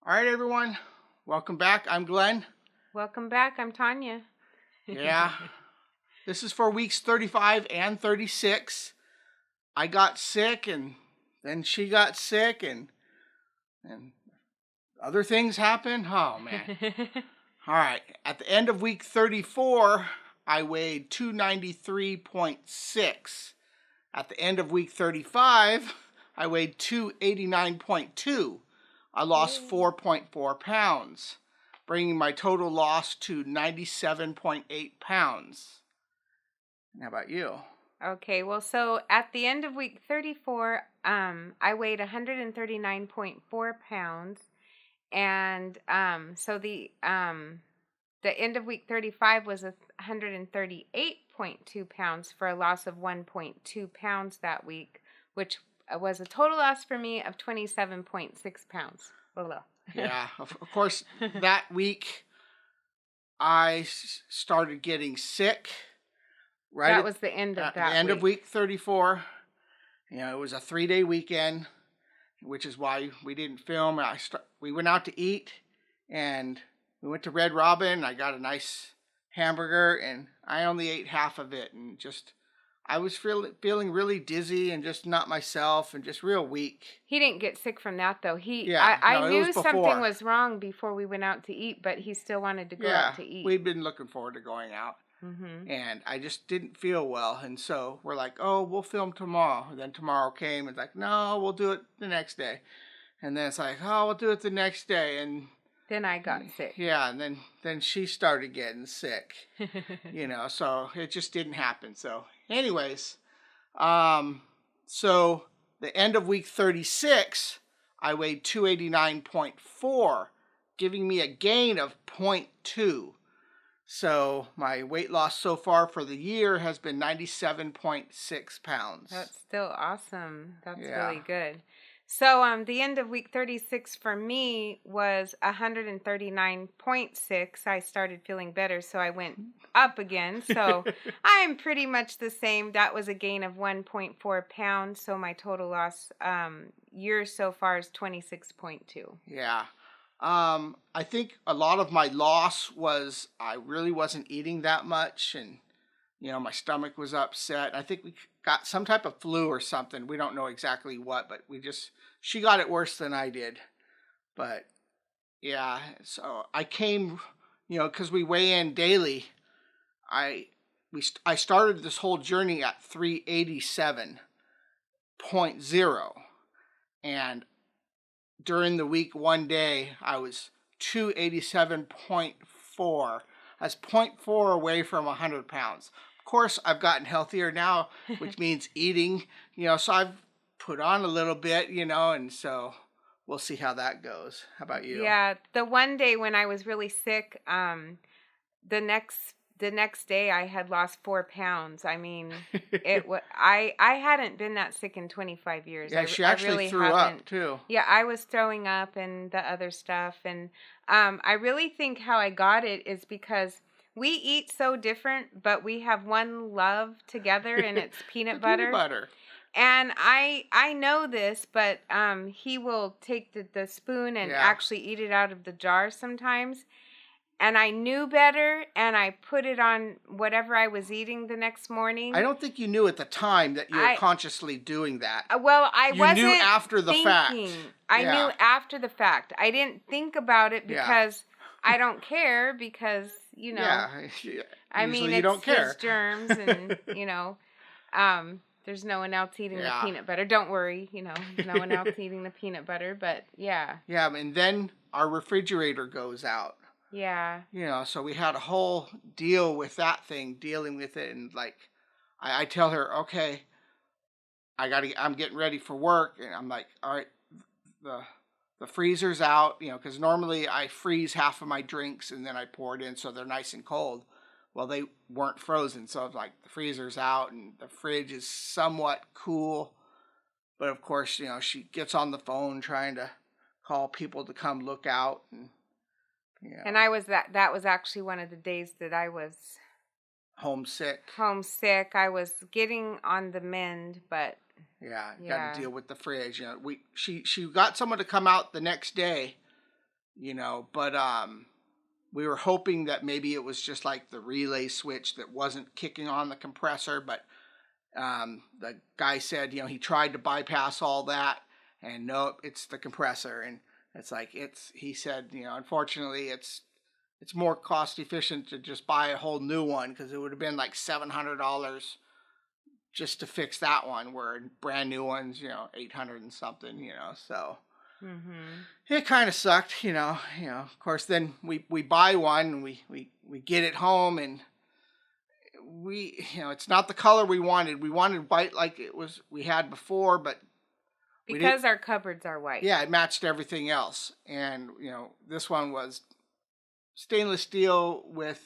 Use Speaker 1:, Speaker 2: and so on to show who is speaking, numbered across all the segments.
Speaker 1: All right, everyone. Welcome back. I'm Glenn.
Speaker 2: Welcome back. I'm Tonya.
Speaker 1: Yeah. This is for weeks 35 and 36. I got sick and then she got sick and other things happened. Oh, man. All right. At the end of week 34, I weighed 293.6. At the end of week 35, I weighed 289.2. I lost 4.4 pounds, bringing my total loss to 97.8 pounds. How about you?
Speaker 2: Okay, well, so at the end of week 34, I weighed 139.4 pounds, and so the end of week 35 was 138.2 pounds for a loss of 1.2 pounds that week, which was a total loss for me of 27.6 pounds.
Speaker 1: Yeah, of course, that week I started getting sick. Right,
Speaker 2: that was the end of
Speaker 1: at
Speaker 2: that
Speaker 1: the end
Speaker 2: week.
Speaker 1: of week 34. It was a 3-day weekend, which is why we didn't film. We went out to eat, and we went to Red Robin. I got a nice hamburger, and I only ate half of it, and I was feeling really dizzy and just not myself and just real weak.
Speaker 2: He didn't get sick from that, though.
Speaker 1: I
Speaker 2: knew something was wrong before we went out to eat, but he still wanted to go out to eat.
Speaker 1: We'd been looking forward to going out.
Speaker 2: Mm-hmm.
Speaker 1: And I just didn't feel well. And so we're like, oh, we'll film tomorrow. And then tomorrow came. And it's like, no, we'll do it the next day. And then it's like, oh, we'll do it the next day. And
Speaker 2: then I got sick.
Speaker 1: Yeah, and then she started getting sick. So it just didn't happen. So anyways, so the end of week 36, I weighed 289.4, giving me a gain of 0.2. So my weight loss so far for the year has been 97.6 pounds.
Speaker 2: That's still awesome. That's really good. So the end of week 36 for me was 139.6. I started feeling better, so I went up again. So I'm pretty much the same. That was a gain of 1.4 pounds. So my total loss year so far is 26.2.
Speaker 1: Yeah. I think a lot of my loss was I really wasn't eating that much, and my stomach was upset. I think we got some type of flu or something. We don't know exactly what, but she got it worse than I did. But yeah, so I came, because we weigh in daily. I started this whole journey at 387.0, and during the week one day, I was 287.4. That's 0.4 away from 100 pounds. Of course, I've gotten healthier now, which means eating, so I've put on a little bit, and so we'll see how that goes. How about you?
Speaker 2: Yeah, the one day when I was really sick, the next day I had lost 4 pounds. I mean, I hadn't been that sick in 25 years.
Speaker 1: Yeah, she actually really threw up too.
Speaker 2: Yeah, I was throwing up and the other stuff. And I really think how I got it is because we eat so different, but we have one love together, and it's peanut butter.
Speaker 1: Peanut butter.
Speaker 2: And I know this, but he will take the spoon and actually eat it out of the jar sometimes. And I knew better, and I put it on whatever I was eating the next morning.
Speaker 1: I don't think you knew at the time that you were consciously doing that.
Speaker 2: Well, I wasn't
Speaker 1: You knew after the fact.
Speaker 2: I knew after the fact. I didn't think about it because I don't care because, I mean, it's his germs and, there's no one else eating the peanut butter. Don't worry, no one else eating the peanut butter, but yeah.
Speaker 1: Yeah, and then our refrigerator goes out.
Speaker 2: Yeah.
Speaker 1: So we had a whole deal with that thing, dealing with it, and I tell her, okay, I'm getting ready for work, and I'm like, all right, the freezer's out, because normally I freeze half of my drinks and then I pour it in so they're nice and cold. Well, they weren't frozen, so it's like the freezer's out and the fridge is somewhat cool, but of course, she gets on the phone trying to call people to come look out.
Speaker 2: And that was actually one of the days that I was
Speaker 1: homesick.
Speaker 2: I was getting on the mend, but
Speaker 1: got to deal with the fridge. She got someone to come out the next day, but we were hoping that maybe it was just like the relay switch that wasn't kicking on the compressor, but the guy said, he tried to bypass all that, and nope, it's the compressor. And it's like, he said, unfortunately, it's more cost efficient to just buy a whole new one, because it would have been like $700 just to fix that one, where brand new ones, 800 and something, so it kind of sucked, of course. Then we buy one, and we get it home, and it's not the color we wanted. We wanted white like we had before, but
Speaker 2: because our cupboards are white.
Speaker 1: Yeah, it matched everything else. And, this one was stainless steel with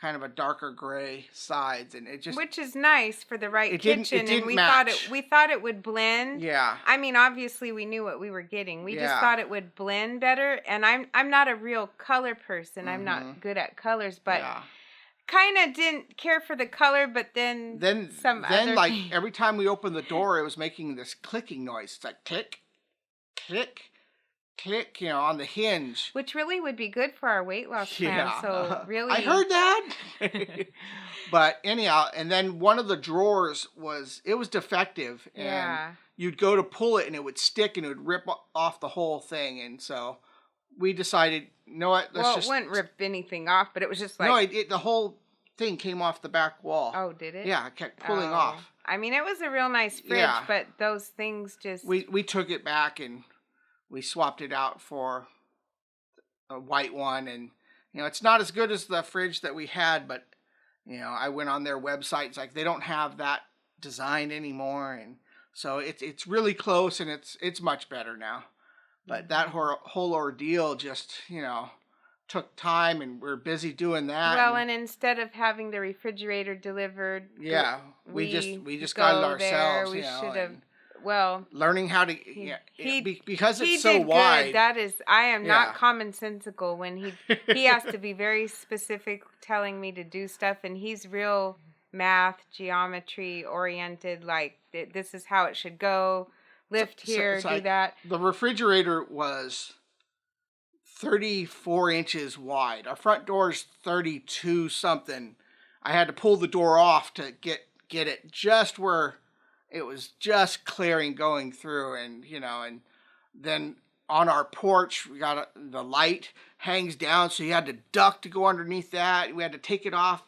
Speaker 1: kind of a darker gray sides, and it just,
Speaker 2: which is nice for the right kitchen.
Speaker 1: It didn't
Speaker 2: and we
Speaker 1: match.
Speaker 2: thought it would blend.
Speaker 1: Yeah.
Speaker 2: I mean, obviously we knew what we were getting. We just thought it would blend better. And I'm not a real color person. I'm not good at colors, but kind of didn't care for the color. But then like
Speaker 1: every time we opened the door, it was making this clicking noise. It's like click, click, click, on the hinge.
Speaker 2: Which really would be good for our weight loss plan. So really,
Speaker 1: I heard that. But anyhow, and then one of the drawers was defective, and you'd go to pull it, and it would stick, and it would rip off the whole thing. And so we decided, you know what?
Speaker 2: It wouldn't rip anything off, but it was just like
Speaker 1: the whole thing came off the back wall.
Speaker 2: Oh, did it?
Speaker 1: Yeah, it kept pulling off.
Speaker 2: I mean, it was a real nice fridge, but those things just
Speaker 1: we took it back, and we swapped it out for a white one. And it's not as good as the fridge that we had, but I went on their website. It's like they don't have that design anymore, and so it's really close, and it's much better now. But that whole ordeal just took time, and we're busy doing that.
Speaker 2: Well, and instead of having the refrigerator delivered,
Speaker 1: we just got it ourselves.
Speaker 2: We should have.
Speaker 1: Learning how to because it's so wide.
Speaker 2: Good. That is, I am not commonsensical when he has to be very specific, telling me to do stuff, and he's real math, geometry oriented. Like, this is how it should go. Lift here, do that.
Speaker 1: The refrigerator was 34 inches wide. Our front door's 32 something. I had to pull the door off to get it just where it was just clearing going through, and and then on our porch we got the light hangs down, so you had to duck to go underneath that. We had to take it off,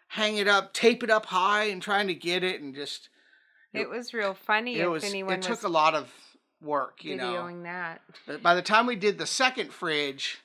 Speaker 1: hang it up, tape it up high, and trying to get it, and just
Speaker 2: it was real funny.
Speaker 1: It took a lot of work,
Speaker 2: videoing that.
Speaker 1: But by the time we did the second fridge,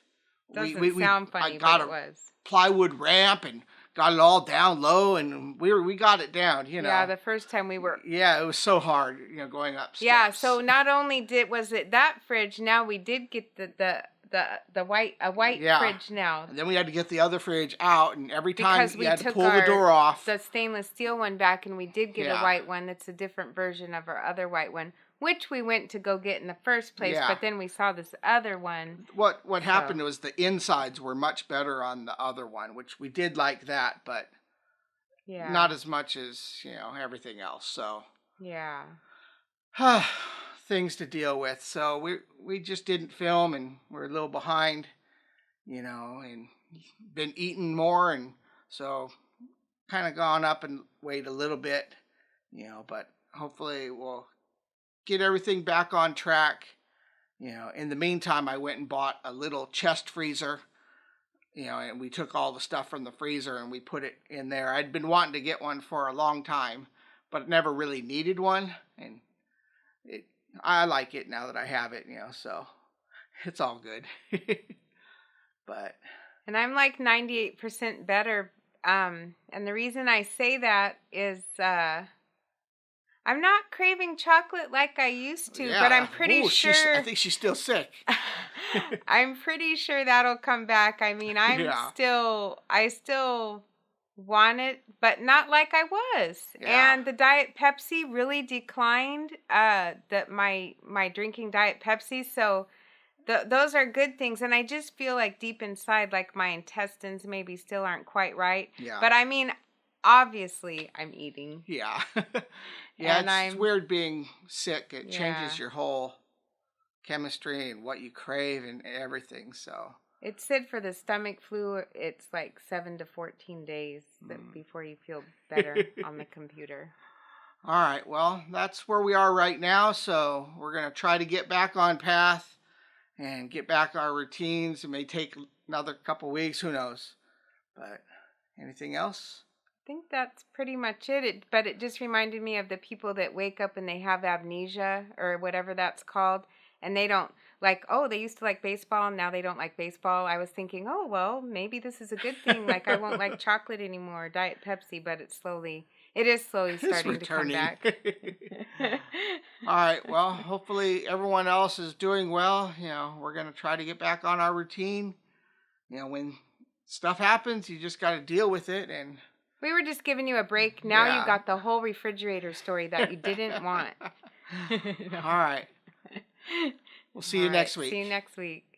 Speaker 2: we sound funny,
Speaker 1: I got
Speaker 2: but it was
Speaker 1: plywood ramp and got it all down low, and we got it down,
Speaker 2: Yeah, the first time we were.
Speaker 1: Yeah, it was so hard, going up steps.
Speaker 2: Yeah, so not only was it that fridge, now we did get the white fridge now.
Speaker 1: And then we had to get the other fridge out, and every time we had to pull the door off.
Speaker 2: The stainless steel one back, and we did get a white one that's a different version of our other white one, which we went to go get in the first place, but then we saw this other one.
Speaker 1: What happened was the insides were much better on the other one, which we did like that, but not as much as, everything else. So things to deal with. So we just didn't film, and we're a little behind, and been eating more, and so kind of gone up in weight a little bit, but hopefully we'll get everything back on track. In the meantime, I went and bought a little chest freezer, and we took all the stuff from the freezer and we put it in there. I'd been wanting to get one for a long time, but never really needed one, and I like it now that I have it, so it's all good.
Speaker 2: And I'm like 98% better, and the reason I say that is I'm not craving chocolate like I used to, but I'm pretty sure.
Speaker 1: I think she's still sick.
Speaker 2: I'm pretty sure that'll come back. I mean, I still want it, but not like I was. Yeah. And the Diet Pepsi really declined. My drinking Diet Pepsi, so those are good things. And I just feel like deep inside, like my intestines maybe still aren't quite right.
Speaker 1: Yeah.
Speaker 2: But I mean, obviously, I'm eating.
Speaker 1: Yeah. Yeah, it's weird being sick. It changes your whole chemistry and what you crave and everything. So
Speaker 2: it said for the stomach flu, it's like 7 to 14 days before you feel better on the computer.
Speaker 1: All right, well, that's where we are right now. So we're going to try to get back on path and get back our routines. It may take another couple weeks, who knows. But anything else?
Speaker 2: I think that's pretty much it. But it just reminded me of the people that wake up and they have amnesia or whatever that's called. And they don't they used to like baseball and now they don't like baseball. I was thinking, oh, well, maybe this is a good thing. Like I won't like chocolate anymore, Diet Pepsi, but it is slowly starting to come back.
Speaker 1: All right, well, hopefully everyone else is doing well. We're going to try to get back on our routine. When stuff happens, you just got to deal with it. And
Speaker 2: we were just giving you a break. Now you got the whole refrigerator story that you didn't want.
Speaker 1: All right. We'll see you next week.
Speaker 2: See you next week.